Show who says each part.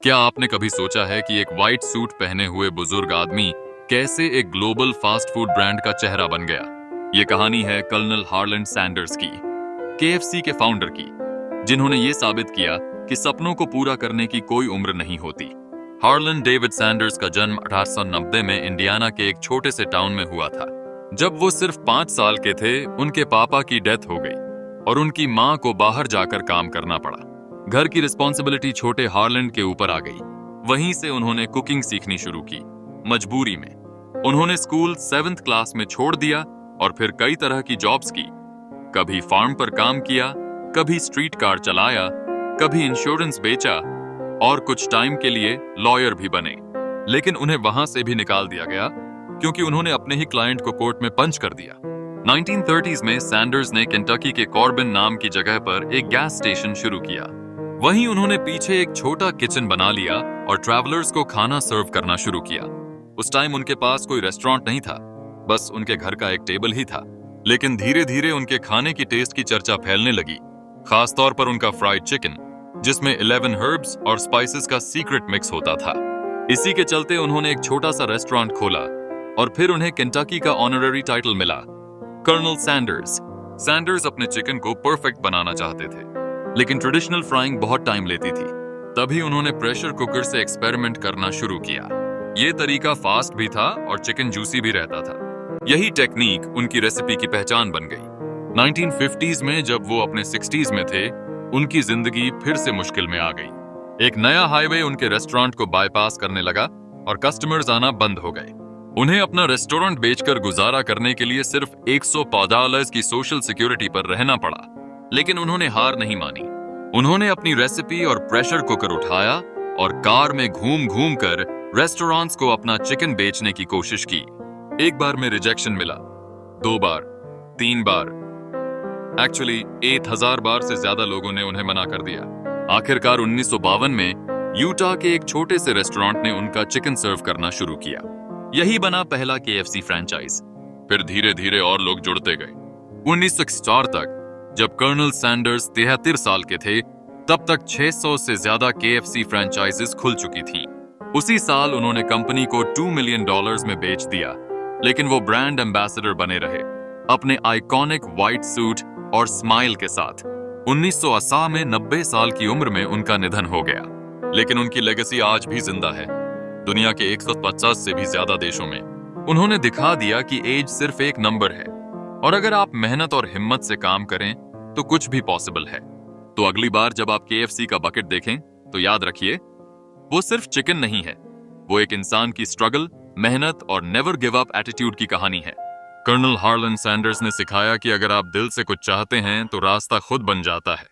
Speaker 1: क्या आपने कभी सोचा है कि एक व्हाइट सूट पहने हुए बुजुर्ग आदमी कैसे एक ग्लोबल फास्ट फूड ब्रांड का चेहरा बन गया? ये कहानी है कर्नल हार्लैंड सैंडर्स की, केएफसी के फाउंडर की, जिन्होंने ये साबित किया कि सपनों को पूरा करने की कोई उम्र नहीं होती। हार्लैंड डेविड सैंडर्स का जन्म 1890 में इंडियाना के एक छोटे से टाउन में हुआ था। जब वो सिर्फ 5 साल के थे, उनके पापा की डेथ हो गई और उनकी माँ को बाहर जाकर काम करना पड़ा। घर की रिस्पॉन्सिबिलिटी छोटे हार्लैंड के ऊपर आ गई। वहीं से उन्होंने कुकिंग सीखनी शुरू की, मजबूरी में। उन्होंने स्कूल 7th क्लास में छोड़ दिया और फिर कई तरह की जॉब्स की। कभी फार्म पर काम किया, कभी स्ट्रीट कार चलाया, कभी इंश्योरेंस बेचा और कुछ टाइम के लिए लॉयर भी बने। लेकिन उन्हें वहां से भी निकाल दिया गया क्योंकि उन्होंने अपने ही क्लाइंट को कोर्ट में पंच कर दिया। 1930s में सैंडर्स ने केंटकी के कॉर्बिन नाम की जगह पर एक गैस स्टेशन शुरू किया। वहीं उन्होंने पीछे एक छोटा किचन बना लिया और ट्रैवलर्स को खाना सर्व करना शुरू किया। उस टाइम उनके पास कोई रेस्टोरेंट नहीं था, बस उनके घर का एक टेबल ही था। लेकिन धीरे धीरे उनके खाने की टेस्ट की चर्चा फैलने लगी, खासतौर पर उनका फ्राइड चिकन, जिसमें 11 हर्ब्स और स्पाइसेस का सीक्रेट मिक्स होता था। इसी के चलते उन्होंने एक छोटा सा रेस्टोरेंट खोला और फिर उन्हें केंटकी का ऑनररी टाइटल मिला, कर्नल सैंडर्स। सैंडर्स अपने चिकन को परफेक्ट बनाना चाहते थे, लेकिन ट्रेडिशनल फ्राइंग बहुत टाइम लेती थी। तभी उन्होंने प्रेशर कुकर से एक्सपेरिमेंट करना शुरू किया। ये तरीका फास्ट भी था और चिकन जूसी भी रहता था। यही टेक्निक उनकी रेसिपी की पहचान बन गई। 1950s में जब वो अपने 60s में थे, उनकी जिंदगी फिर से मुश्किल में आ गई। एक नया हाईवे उनके रेस्टोरेंट को बाईपास करने लगा और कस्टमर्स आना बंद हो गए। उन्हें अपना रेस्टोरेंट बेचकर गुजारा करने के लिए सिर्फ $100 की सोशल सिक्योरिटी पर रहना पड़ा। लेकिन उन्होंने हार नहीं मानी। उन्होंने अपनी रेसिपी और प्रेशर कुकर उठाया और कार में घूम घूम कर रेस्टोरेंट्स को अपना चिकन बेचने की कोशिश की। एक बार में रिजेक्शन मिला, 2 बार, 3 बार, एक्चुअली 8000 बार से ज्यादा लोगों ने उन्हें मना कर दिया। आखिरकार 1952 में यूटा के एक छोटे से रेस्टोरेंट ने उनका चिकन सर्व करना शुरू किया। यही बना पहला केएफसी फ्रेंचाइज। फिर धीरे धीरे और लोग जुड़ते गए। 1964 तक, जब कर्नल सैंडर्स 73 साल के थे, तब तक 600 से ज्यादा केएफसी फ्रेंचाइजेस खुल चुकी थीं। उसी साल उन्होंने कंपनी को $2 मिलियन में बेच दिया, लेकिन वो ब्रांड एम्बेसडर बने रहे, अपने आइकॉनिक व्हाइट सूट और स्माइल के साथ। 1980 में 90 साल की उम्र में उनका निधन हो गया, लेकिन उनकी लेगेसी आज भी जिंदा है। दुनिया के 150 से भी ज्यादा देशों में उन्होंने दिखा दिया कि एज सिर्फ एक नंबर है, और अगर आप मेहनत और हिम्मत से काम करें तो कुछ भी पॉसिबल है। तो अगली बार जब आप केएफसी का बकेट देखें तो याद रखिए, वो सिर्फ चिकन नहीं है, वो एक इंसान की स्ट्रगल, मेहनत और नेवर गिव अप एटीट्यूड की कहानी है। कर्नल हार्लैंड सैंडर्स ने सिखाया कि अगर आप दिल से कुछ चाहते हैं तो रास्ता खुद बन जाता है।